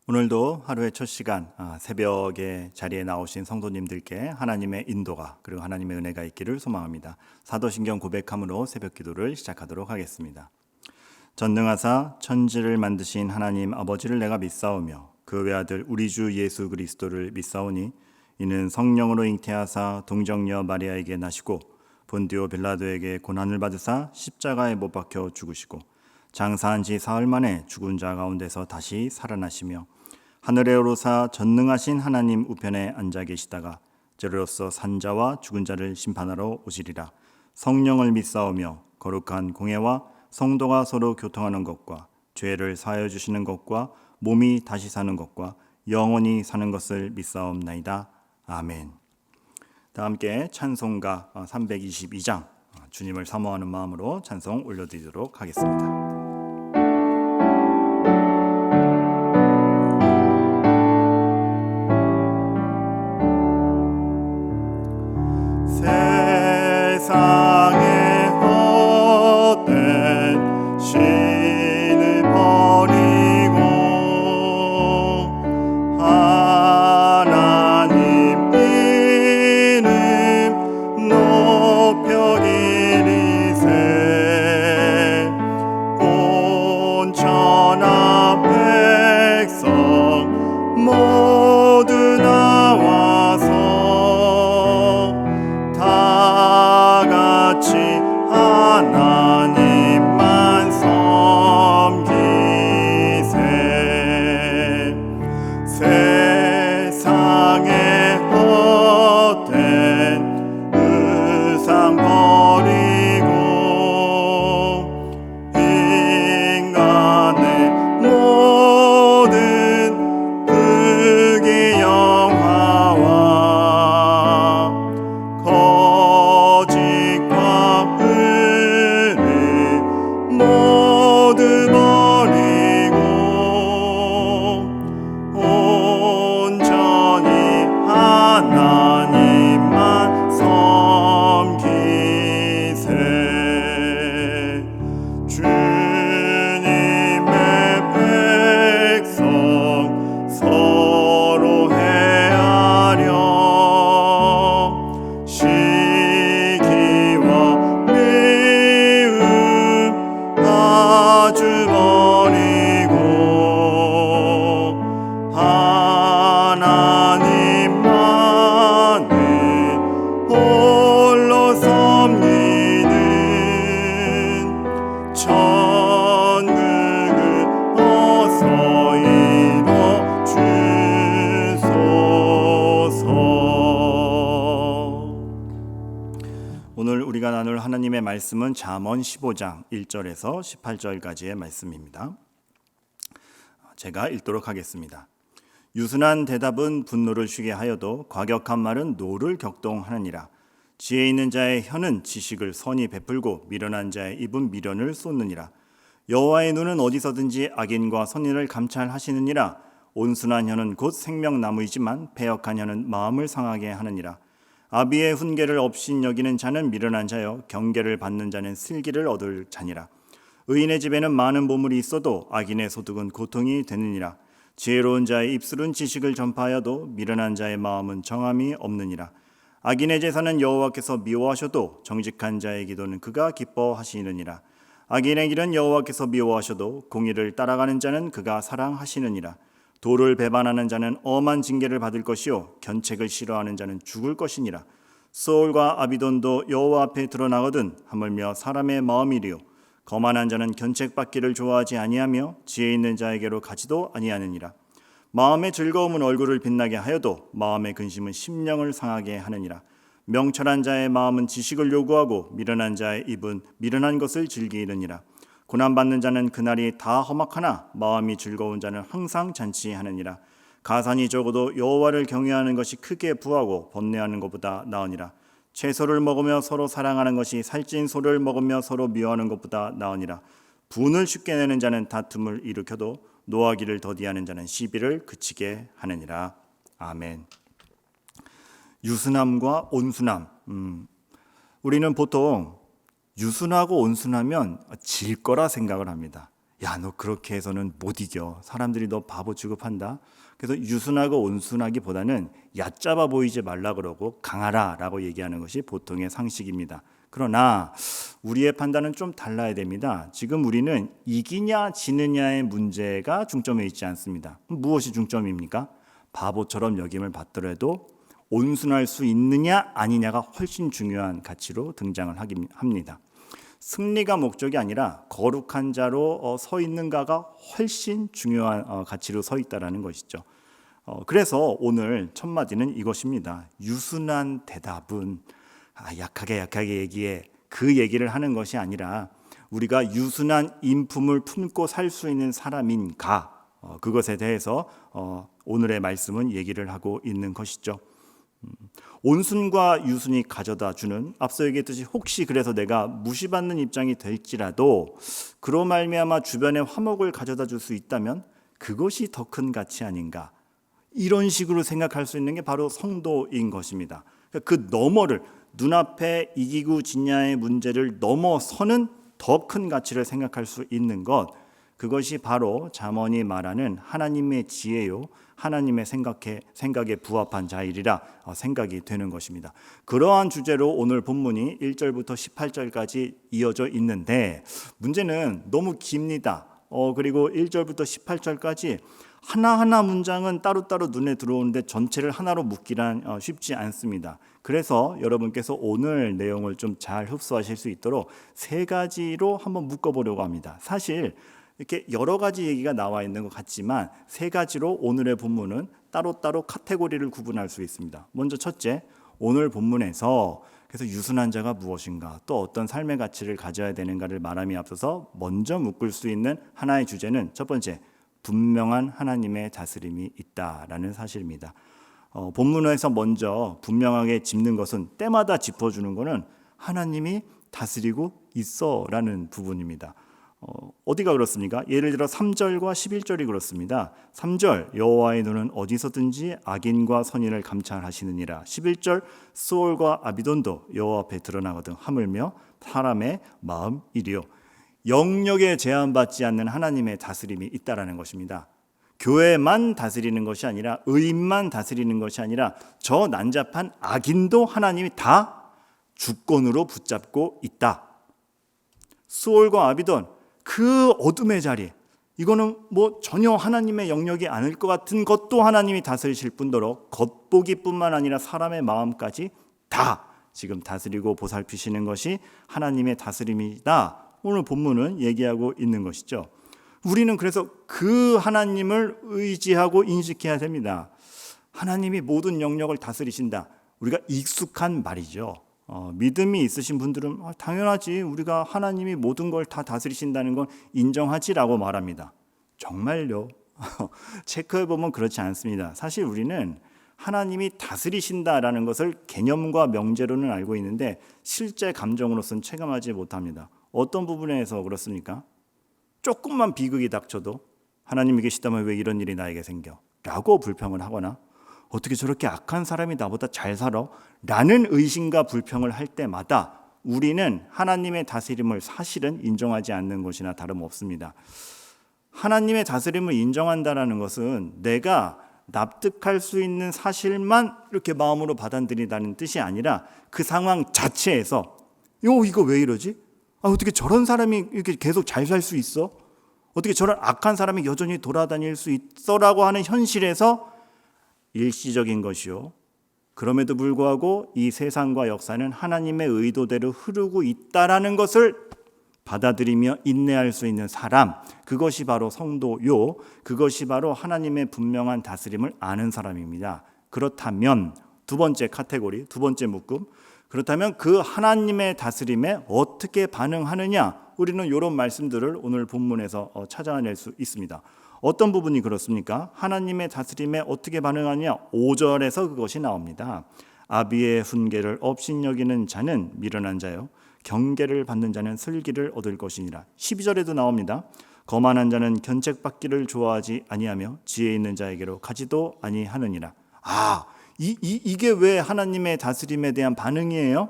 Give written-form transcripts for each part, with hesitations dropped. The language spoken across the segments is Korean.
오늘도 하루의 첫 시간 새벽에 자리에 나오신 성도님들께 하나님의 인도가 그리고 하나님의 은혜가 있기를 소망합니다. 사도신경 고백함으로 새벽 기도를 시작하도록 하겠습니다. 전능하사 천지를 만드신 하나님 아버지를 내가 믿사오며 그 외아들 우리 주 예수 그리스도를 믿사오니 이는 성령으로 잉태하사 동정녀 마리아에게 나시고 본디오 빌라도에게 고난을 받으사 십자가에 못 박혀 죽으시고 장사한 지 사흘 만에 죽은 자 가운데서 다시 살아나시며 하늘에 오르사 전능하신 하나님 우편에 앉아 계시다가 저리로서 산자와 죽은 자를 심판하러 오시리라. 성령을 믿사오며 거룩한 공예와 성도가 서로 교통하는 것과 죄를 사하여 주시는 것과 몸이 다시 사는 것과 영원히 사는 것을 믿사옵나이다. 아멘. 다 함께 찬송가 322장 주님을 사모하는 마음으로 찬송 올려드리도록 하겠습니다. 오늘 우리가 나눌 하나님의 말씀은 잠언 15장 1절에서 18절까지의 말씀입니다. 제가 읽도록 하겠습니다. 유순한 대답은 분노를 쉬게 하여도 과격한 말은 노를 격동하느니라. 지혜 있는 자의 혀는 지식을 선히 베풀고 미련한 자의 입은 미련을 쏟느니라. 여호와의 눈은 어디서든지 악인과 선인을 감찰하시느니라. 온순한 혀는 곧 생명나무이지만 패역한 혀는 마음을 상하게 하느니라. 아비의 훈계를 업신여기는 자는 미련한 자여 경계를 받는 자는 슬기를 얻을 자니라. 의인의 집에는 많은 보물이 있어도 악인의 소득은 고통이 되느니라. 지혜로운 자의 입술은 지식을 전파하여도 미련한 자의 마음은 정함이 없느니라. 악인의 제사는 여호와께서 미워하셔도 정직한 자의 기도는 그가 기뻐하시느니라. 악인의 길은 여호와께서 미워하셔도 공의를 따라가는 자는 그가 사랑하시느니라. 도를 배반하는 자는 엄한 징계를 받을 것이요 견책을 싫어하는 자는 죽을 것이니라. 소울과 아비돈도 여호와 앞에 드러나거든 하물며 사람의 마음이리요 거만한 자는 견책받기를 좋아하지 아니하며 지혜 있는 자에게로 가지도 아니하느니라. 마음의 즐거움은 얼굴을 빛나게 하여도 마음의 근심은 심령을 상하게 하느니라. 명철한 자의 마음은 지식을 요구하고 미련한 자의 입은 미련한 것을 즐기느니라. 고난받는 자는 그날이 다 험악하나 마음이 즐거운 자는 항상 잔치하느니라. 가산이 적어도 여호와를 경외하는 것이 크게 부하고 번뇌하는 것보다 나으니라. 채소를 먹으며 서로 사랑하는 것이 살찐 소를 먹으며 서로 미워하는 것보다 나으니라. 분을 쉽게 내는 자는 다툼을 일으켜도 노하기를 더디하는 자는 시비를 그치게 하느니라. 아멘. 유순함과 온순함. 우리는 보통 유순하고 온순하면 질 거라 생각을 합니다. 야, 너 그렇게 해서는 못 이겨. 사람들이 너 바보 취급한다. 그래서 유순하고 온순하기보다는 얕잡아 보이지 말라 그러고 강하라라고 얘기하는 것이 보통의 상식입니다. 그러나 우리의 판단은 좀 달라야 됩니다. 지금 우리는 이기냐 지느냐의 문제가 중점에 있지 않습니다. 무엇이 중점입니까? 바보처럼 여김을 받더라도 온순할 수 있느냐 아니냐가 훨씬 중요한 가치로 등장을 합니다. 승리가 목적이 아니라 거룩한 자로 서 있는가가 훨씬 중요한 가치로 서 있다라는 것이죠. 그래서 오늘 첫 마디는 이것입니다. 유순한 대답은 약하게 얘기해. 그 얘기를 하는 것이 아니라 우리가 유순한 인품을 품고 살 수 있는 사람인가, 그것에 대해서 오늘의 말씀은 얘기를 하고 있는 것이죠. 온순과 유순이 가져다 주는, 앞서 얘기했듯이 혹시 그래서 내가 무시받는 입장이 될지라도 그로 말미암아 주변에 화목을 가져다 줄 수 있다면 그것이 더 큰 가치 아닌가, 이런 식으로 생각할 수 있는 게 바로 성도인 것입니다. 그 너머를, 눈앞에 이기고 지냐의 문제를 넘어서는 더 큰 가치를 생각할 수 있는 것, 그것이 바로 잠언이 말하는 하나님의 지혜요, 하나님의 생각에 부합한 자이리라 생각이 되는 것입니다. 그러한 주제로 오늘 본문이 1절부터 18절까지 이어져 있는데, 문제는 너무 깁니다. 그리고 1절부터 18절까지 하나하나 문장은 따로따로 눈에 들어오는데 전체를 하나로 묶기란 쉽지 않습니다. 그래서 여러분께서 오늘 내용을 좀 잘 흡수하실 수 있도록 세 가지로 한번 묶어보려고 합니다. 사실 이렇게 여러 가지 얘기가 나와 있는 것 같지만 세 가지로 오늘의 본문은 따로따로 카테고리를 구분할 수 있습니다. 먼저 첫째, 오늘 본문에서 그래서 유순한 자가 무엇인가, 또 어떤 삶의 가치를 가져야 되는가를 말함에 앞서서 먼저 묶을 수 있는 하나의 주제는 첫 번째, 분명한 하나님의 다스림이 있다라는 사실입니다. 본문에서 먼저 분명하게 짚는 것은, 때마다 짚어주는 것은 하나님이 다스리고 있어라는 부분입니다. 어디가 그렇습니까? 예를 들어 3절과 11절이 그렇습니다. 3절, 여호와의 눈은 어디서든지 악인과 선인을 감찰하시느니라. 11절, 스올과 아비돈도 여호와 앞에 드러나거든 하물며 사람의 마음이리요. 영역에 제한받지 않는 하나님의 다스림이 있다라는 것입니다. 교회만 다스리는 것이 아니라, 의인만 다스리는 것이 아니라 저 난잡한 악인도 하나님이 다 주권으로 붙잡고 있다. 스올과 아비돈, 그 어둠의 자리, 이거는 뭐 전혀 하나님의 영역이 아닐 것 같은 것도 하나님이 다스리실 뿐더러 겉보기뿐만 아니라 사람의 마음까지 다 지금 다스리고 보살피시는 것이 하나님의 다스림이다. 오늘 본문은 얘기하고 있는 것이죠. 우리는 그래서 그 하나님을 의지하고 인식해야 됩니다. 하나님이 모든 영역을 다스리신다. 우리가 익숙한 말이죠. 믿음이 있으신 분들은 당연하지, 우리가 하나님이 모든 걸 다 다스리신다는 건 인정하지라고 말합니다. 정말요? 체크해보면 그렇지 않습니다. 사실 우리는 하나님이 다스리신다라는 것을 개념과 명제로는 알고 있는데 실제 감정으로서는 체감하지 못합니다. 어떤 부분에서 그렇습니까? 조금만 비극이 닥쳐도 하나님이 계시다면 왜 이런 일이 나에게 생겨? 라고 불평을 하거나, 어떻게 저렇게 악한 사람이 나보다 잘 살아? 라는 의심과 불평을 할 때마다 우리는 하나님의 다스림을 사실은 인정하지 않는 것이나 다름없습니다. 하나님의 다스림을 인정한다는 것은 내가 납득할 수 있는 사실만 이렇게 마음으로 받아들인다는 뜻이 아니라 그 상황 자체에서 이거 왜 이러지? 어떻게 저런 사람이 이렇게 계속 잘 살 수 있어? 어떻게 저런 악한 사람이 여전히 돌아다닐 수 있어라고 하는 현실에서 일시적인 것이요, 그럼에도 불구하고 이 세상과 역사는 하나님의 의도대로 흐르고 있다라는 것을 받아들이며 인내할 수 있는 사람, 그것이 바로 성도요, 그것이 바로 하나님의 분명한 다스림을 아는 사람입니다. 그렇다면 두 번째 카테고리, 두 번째 묶음, 그렇다면 그 하나님의 다스림에 어떻게 반응하느냐, 우리는 이런 말씀들을 오늘 본문에서 찾아낼 수 있습니다. 어떤 부분이 그렇습니까? 하나님의 다스림에 어떻게 반응하냐? 5절에서 그것이 나옵니다. 아비의 훈계를 업신여기는 자는 미련한 자요, 경계를 받는 자는 슬기를 얻을 것이니라. 12절에도 나옵니다. 거만한 자는 견책받기를 좋아하지 아니하며 지혜 있는 자에게로 가지도 아니하느니라. 이게 왜 하나님의 다스림에 대한 반응이에요?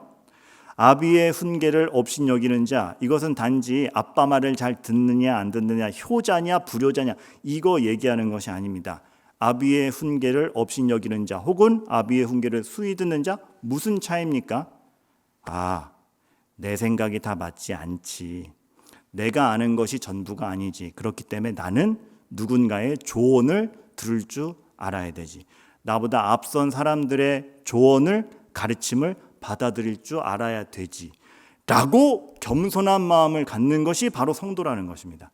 아비의 훈계를 업신여기는 자, 이것은 단지 아빠 말을 잘 듣느냐 안 듣느냐, 효자냐 불효자냐 이거 얘기하는 것이 아닙니다. 아비의 훈계를 업신여기는 자 혹은 아비의 훈계를 수히 듣는 자, 무슨 차이입니까? 내 생각이 다 맞지 않지. 내가 아는 것이 전부가 아니지. 그렇기 때문에 나는 누군가의 조언을 들을 줄 알아야 되지. 나보다 앞선 사람들의 조언을, 가르침을 받아들일 줄 알아야 되지 라고 겸손한 마음을 갖는 것이 바로 성도라는 것입니다.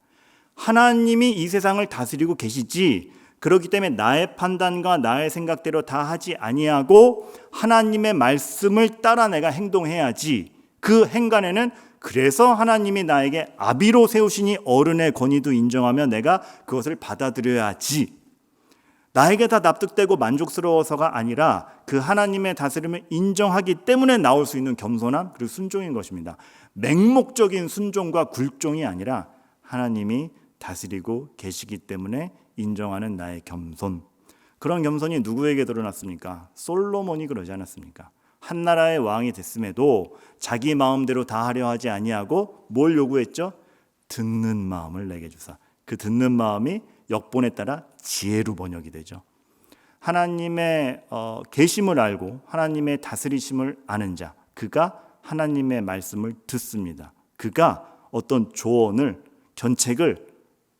하나님이 이 세상을 다스리고 계시지, 그렇기 때문에 나의 판단과 나의 생각대로 다 하지 아니하고 하나님의 말씀을 따라 내가 행동해야지. 그 행간에는 그래서 하나님이 나에게 아비로 세우시니 어른의 권위도 인정하며 내가 그것을 받아들여야지. 나에게 다 납득되고 만족스러워서가 아니라 그 하나님의 다스림을 인정하기 때문에 나올 수 있는 겸손함 그리고 순종인 것입니다. 맹목적인 순종과 굴종이 아니라 하나님이 다스리고 계시기 때문에 인정하는 나의 겸손. 그런 겸손이 누구에게 드러났습니까? 솔로몬이 그러지 않았습니까? 한 나라의 왕이 됐음에도 자기 마음대로 다 하려 하지 아니하고 뭘 요구했죠? 듣는 마음을 내게 주사. 그 듣는 마음이 역본에 따라 지혜로 번역이 되죠. 하나님의 계심을 알고 하나님의 다스리심을 아는 자, 그가 하나님의 말씀을 듣습니다. 그가 어떤 조언을, 견책을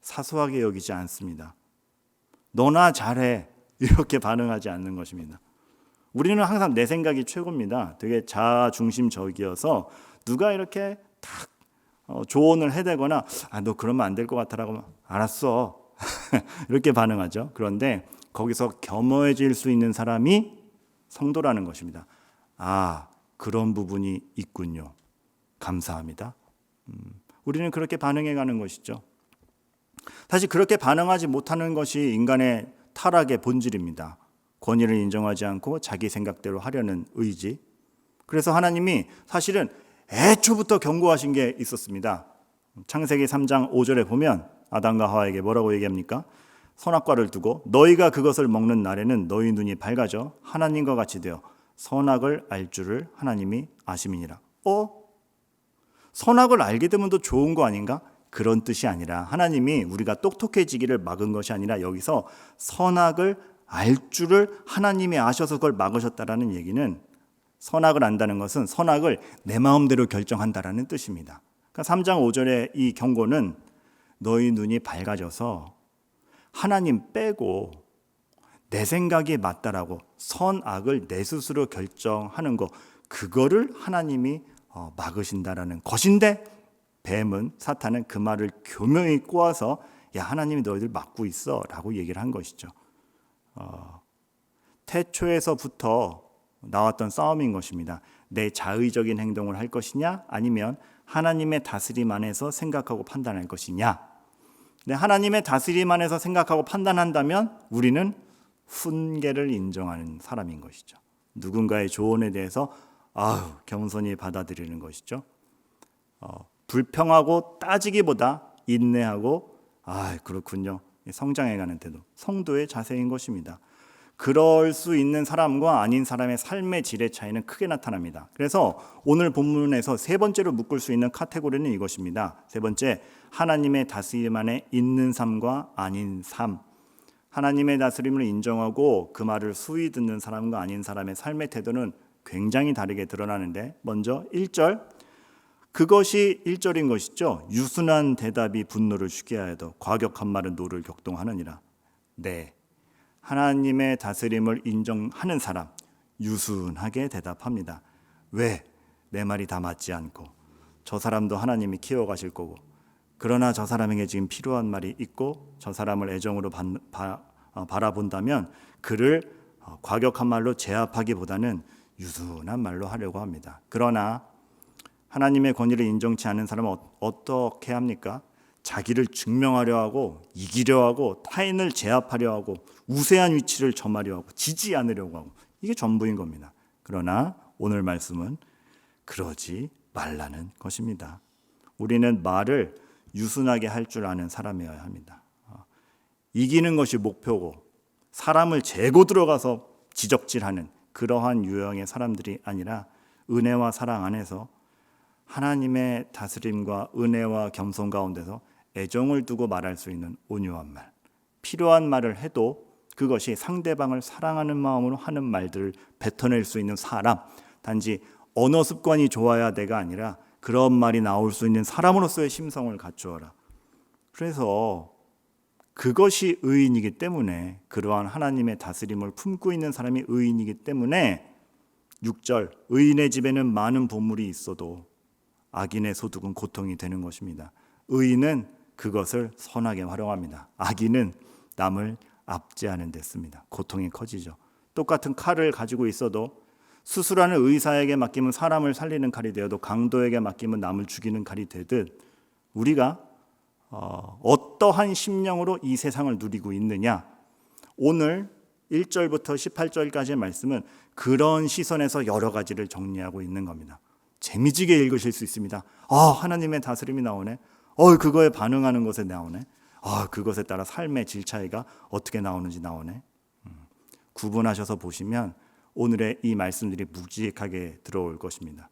사소하게 여기지 않습니다. 너나 잘해 이렇게 반응하지 않는 것입니다. 우리는 항상 내 생각이 최고입니다. 되게 자중심적이어서 누가 이렇게 딱 조언을 해대거나 너 그러면 안 될 것 같아라고 하면 알았어 이렇게 반응하죠. 그런데 거기서 겸허해질 수 있는 사람이 성도라는 것입니다. 그런 부분이 있군요. 감사합니다. 우리는 그렇게 반응해가는 것이죠. 사실 그렇게 반응하지 못하는 것이 인간의 타락의 본질입니다. 권위를 인정하지 않고 자기 생각대로 하려는 의지. 그래서 하나님이 사실은 애초부터 경고하신 게 있었습니다. 창세기 3장 5절에 보면 아담과 하와에게 뭐라고 얘기합니까? 선악과를 두고 너희가 그것을 먹는 날에는 너희 눈이 밝아져 하나님과 같이 되어 선악을 알 줄을 하나님이 아심이니라. 선악을 알게 되면 더 좋은 거 아닌가? 그런 뜻이 아니라 하나님이 우리가 똑똑해지기를 막은 것이 아니라 여기서 선악을 알 줄을 하나님이 아셔서 그걸 막으셨다라는 얘기는, 선악을 안다는 것은 선악을 내 마음대로 결정한다라는 뜻입니다. 그러니까 3장 5절의 이 경고는 너희 눈이 밝아져서 하나님 빼고 내 생각이 맞다라고 선악을 내 스스로 결정하는 거, 그거를 하나님이 막으신다라는 것인데, 뱀은, 사탄은 그 말을 교묘히 꼬아서 야 하나님이 너희들 막고 있어 라고 얘기를 한 것이죠. 태초에서부터 나왔던 싸움인 것입니다. 내 자의적인 행동을 할 것이냐 아니면 하나님의 다스림 안에서 생각하고 판단할 것이냐. 하나님의 다스림 안에서 생각하고 판단한다면 우리는 훈계를 인정하는 사람인 것이죠. 누군가의 조언에 대해서 겸손히 받아들이는 것이죠. 불평하고 따지기보다 인내하고 그렇군요, 성장해가는 태도, 성도의 자세인 것입니다. 그럴 수 있는 사람과 아닌 사람의 삶의 질의 차이는 크게 나타납니다. 그래서 오늘 본문에서 세 번째로 묶을 수 있는 카테고리는 이것입니다. 세 번째, 하나님의 다스림 안에 있는 삶과 아닌 삶. 하나님의 다스림을 인정하고 그 말을 수히 듣는 사람과 아닌 사람의 삶의 태도는 굉장히 다르게 드러나는데, 먼저 1절, 그것이 1절인 것이죠. 유순한 대답이 분노를 쉬게 하여도 과격한 말은 노를 격동하느니라. 네, 하나님의 다스림을 인정하는 사람 유순하게 대답합니다. 왜? 내 말이 다 맞지 않고 저 사람도 하나님이 키워가실 거고, 그러나 저 사람에게 지금 필요한 말이 있고 저 사람을 애정으로 바라본다면 그를 과격한 말로 제압하기보다는 유순한 말로 하려고 합니다. 그러나 하나님의 권위를 인정치 않은 사람은 어떻게 합니까? 자기를 증명하려 하고 이기려 하고 타인을 제압하려 하고 우세한 위치를 점하려 하고 지지 않으려고 하고, 이게 전부인 겁니다. 그러나 오늘 말씀은 그러지 말라는 것입니다. 우리는 말을 유순하게 할 줄 아는 사람이어야 합니다. 이기는 것이 목표고 사람을 재고 들어가서 지적질하는 그러한 유형의 사람들이 아니라 은혜와 사랑 안에서 하나님의 다스림과 은혜와 겸손 가운데서 애정을 두고 말할 수 있는 온유한 말, 필요한 말을 해도 그것이 상대방을 사랑하는 마음으로 하는 말들을 뱉어낼 수 있는 사람, 단지 언어 습관이 좋아야 돼가 아니라 그런 말이 나올 수 있는 사람으로서의 심성을 갖추어라. 그래서 그것이 의인이기 때문에, 그러한 하나님의 다스림을 품고 있는 사람이 의인이기 때문에 6절, 의인의 집에는 많은 보물이 있어도 악인의 소득은 고통이 되는 것입니다. 의인은 그것을 선하게 활용합니다. 악인은 남을 압제하는 데 씁니다. 고통이 커지죠. 똑같은 칼을 가지고 있어도 수술하는 의사에게 맡기면 사람을 살리는 칼이 되어도 강도에게 맡기면 남을 죽이는 칼이 되듯, 우리가 어떠한 심령으로 이 세상을 누리고 있느냐, 오늘 1절부터 18절까지의 말씀은 그런 시선에서 여러 가지를 정리하고 있는 겁니다. 재미지게 읽으실 수 있습니다. 하나님의 다스림이 나오네. 그거에 반응하는 것에 나오네. 그것에 따라 삶의 질 차이가 어떻게 나오는지 나오네. 구분하셔서 보시면 오늘의 이 말씀들이 묵직하게 들어올 것입니다.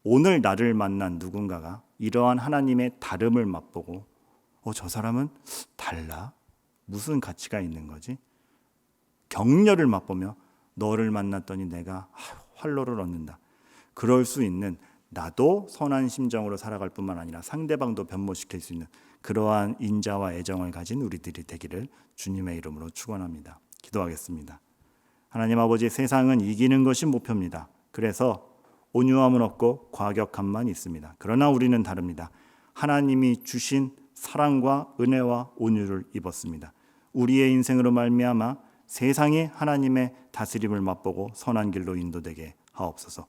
오늘 나를 만난 누군가가 이러한 하나님의 다름을 맛보고 저 사람은 달라? 무슨 가치가 있는 거지? 격려를 맛보며 너를 만났더니 내가 활로를 얻는다. 그럴 수 있는, 나도 선한 심정으로 살아갈 뿐만 아니라 상대방도 변모시킬 수 있는 그러한 인자와 애정을 가진 우리들이 되기를 주님의 이름으로 축원합니다. 기도하겠습니다. 하나님 아버지, 세상은 이기는 것이 목표입니다. 그래서 온유함은 없고 과격함만 있습니다. 그러나 우리는 다릅니다. 하나님이 주신 사랑과 은혜와 온유를 입었습니다. 우리의 인생으로 말미암아 세상이 하나님의 다스림을 맛보고 선한 길로 인도되게 하옵소서.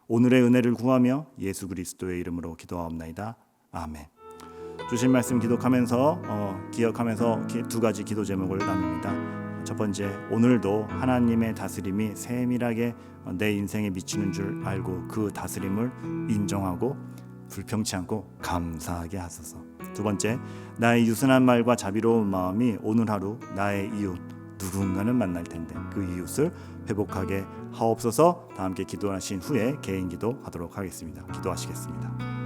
오늘의 은혜를 구하며 예수 그리스도의 이름으로 기도하옵나이다. 아멘. 주신 말씀 기억하면서 두 가지 기도 제목을 나눕니다. 첫 번째, 오늘도 하나님의 다스림이 세밀하게 내 인생에 미치는 줄 알고 그 다스림을 인정하고 불평치 않고 감사하게 하소서. 두 번째, 나의 유순한 말과 자비로운 마음이 오늘 하루 나의 이웃 누군가는 만날 텐데 그 이웃을 회복하게 하옵소서. 다 함께 기도하신 후에 개인 기도하도록 하겠습니다. 기도하시겠습니다.